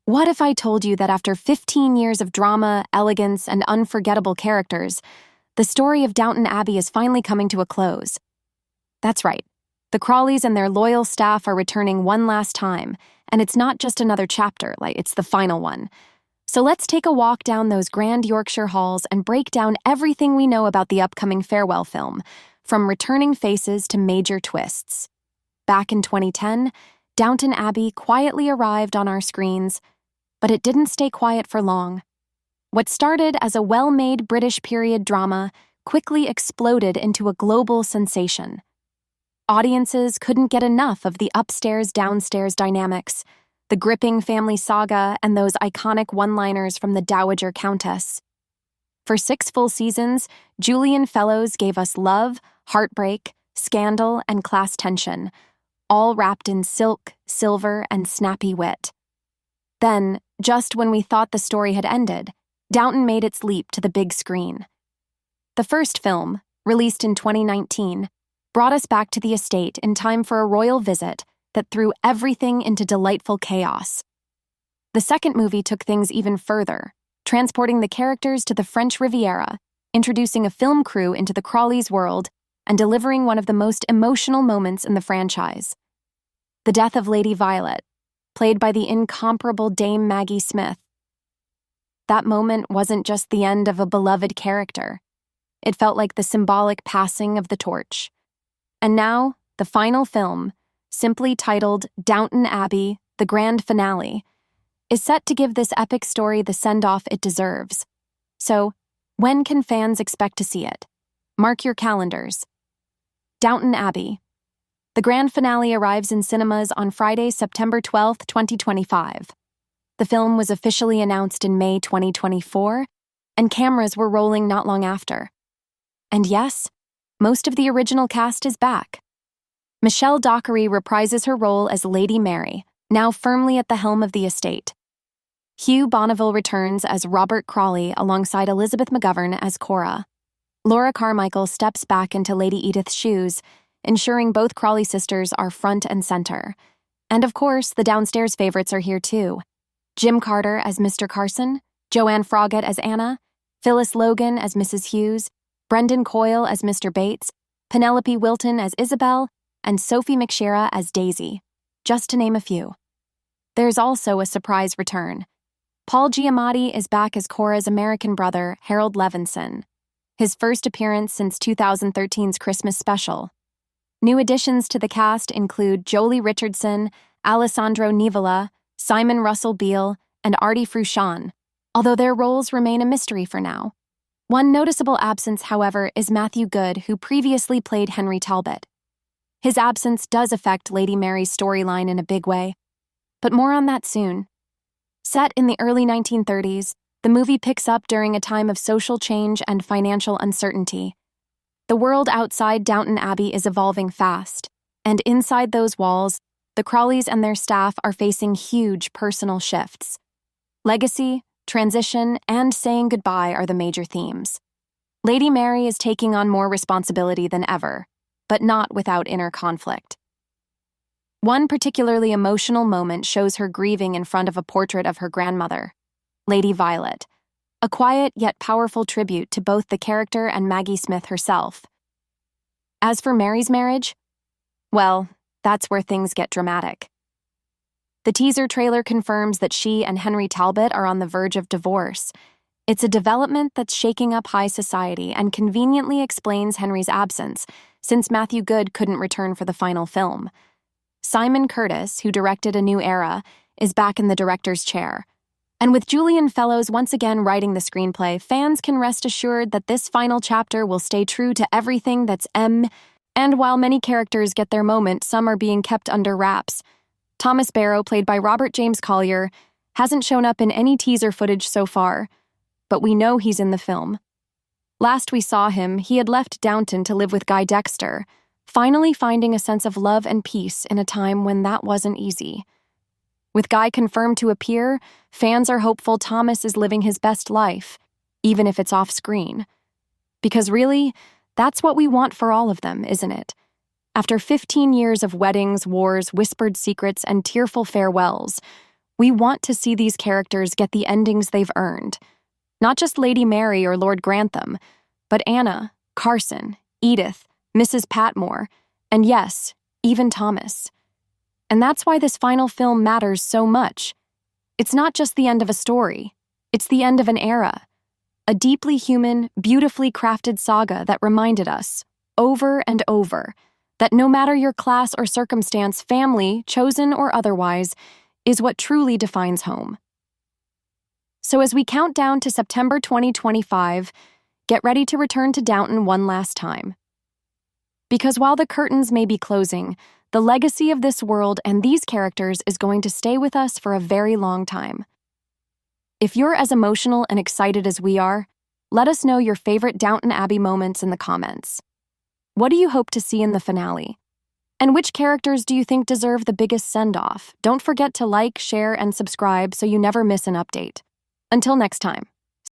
What if I told you that after 15 years of drama, elegance, and unforgettable characters, the story of Downton Abbey is finally coming to a close? That's right. The Crawleys and their loyal staff are returning one last time, and it's not just another chapter, it's the final one. So let's take a walk down those grand Yorkshire halls and break down everything we know about the upcoming farewell film, from returning faces to major twists. Back in 2010, Downton Abbey quietly arrived on our screens, but it didn't stay quiet for long. What started as a well-made British period drama quickly exploded into a global sensation. Audiences couldn't get enough of the upstairs-downstairs dynamics, the gripping family saga, and those iconic one-liners from the Dowager Countess. For 6 full seasons, Julian Fellows gave us love, heartbreak, scandal, and class tension, all wrapped in silk, silver, and snappy wit. Then, just when we thought the story had ended, Downton made its leap to the big screen. The first film, released in 2019, brought us back to the estate in time for a royal visit that threw everything into delightful chaos. The second movie took things even further, transporting the characters to the French Riviera, introducing a film crew into the Crawleys' world, and delivering one of the most emotional moments in the franchise. The death of Lady Violet, played by the incomparable Dame Maggie Smith. That moment wasn't just the end of a beloved character. It felt like the symbolic passing of the torch. And now, the final film, simply titled Downton Abbey, the grand finale, is set to give this epic story the send-off it deserves. So, when can fans expect to see it? Mark your calendars. Downton Abbey. The grand finale arrives in cinemas on Friday, September 12, 2025. The film was officially announced in May 2024, and cameras were rolling not long after. And yes, most of the original cast is back. Michelle Dockery reprises her role as Lady Mary, now firmly at the helm of the estate. Hugh Bonneville returns as Robert Crawley alongside Elizabeth McGovern as Cora. Laura Carmichael steps back into Lady Edith's shoes, ensuring both Crawley sisters are front and center. And of course, the downstairs favorites are here too. Jim Carter as Mr. Carson, Joanne Froggatt as Anna, Phyllis Logan as Mrs. Hughes, Brendan Coyle as Mr. Bates, Penelope Wilton as Isabel, and Sophie McShera as Daisy, just to name a few. There's also a surprise return. Paul Giamatti is back as Cora's American brother, Harold Levinson, his first appearance since 2013's Christmas special. New additions to the cast include Jolie Richardson, Alessandro Nivola, Simon Russell Beale, and Artie Frusciante, although their roles remain a mystery for now. One noticeable absence, however, is Matthew Goode, who previously played Henry Talbot. His absence does affect Lady Mary's storyline in a big way, but more on that soon. Set in the early 1930s, the movie picks up during a time of social change and financial uncertainty. The world outside Downton Abbey is evolving fast, and inside those walls, the Crawleys and their staff are facing huge personal shifts. Legacy, transition, and saying goodbye are the major themes. Lady Mary is taking on more responsibility than ever, but not without inner conflict. One particularly emotional moment shows her grieving in front of a portrait of her grandmother, Lady Violet, a quiet yet powerful tribute to both the character and Maggie Smith herself. As for Mary's marriage, well, that's where things get dramatic. The teaser trailer confirms that she and Henry Talbot are on the verge of divorce. It's a development that's shaking up high society and conveniently explains Henry's absence, since Matthew Goode couldn't return for the final film. Simon Curtis, who directed A New Era, is back in the director's chair. And with Julian Fellows once again writing the screenplay, fans can rest assured that this final chapter will stay true to everything that's and while many characters get their moment, some are being kept under wraps. Thomas Barrow, played by Robert James Collier, hasn't shown up in any teaser footage so far, but we know he's in the film. Last we saw him, he had left Downton to live with Guy Dexter, finally finding a sense of love and peace in a time when that wasn't easy. With Guy confirmed to appear, fans are hopeful Thomas is living his best life, even if it's off-screen. Because really, that's what we want for all of them, isn't it? After 15 years of weddings, wars, whispered secrets, and tearful farewells, We want to see these characters get the endings they've earned. Not just Lady Mary or Lord Grantham, but Anna, Carson, Edith, Mrs. Patmore, and yes, even Thomas. And that's why this final film matters so much. It's not just the end of a story. It's the end of an era. A deeply human, beautifully crafted saga that reminded us, over and over, that no matter your class or circumstance, family, chosen or otherwise, is what truly defines home. So as we count down to September 2025, get ready to return to Downton one last time. Because while the curtains may be closing, the legacy of this world and these characters is going to stay with us for a very long time. If you're as emotional and excited as we are, let us know your favorite Downton Abbey moments in the comments. What do you hope to see in the finale? And which characters do you think deserve the biggest send-off? Don't forget to like, share, and subscribe so you never miss an update. Until next time.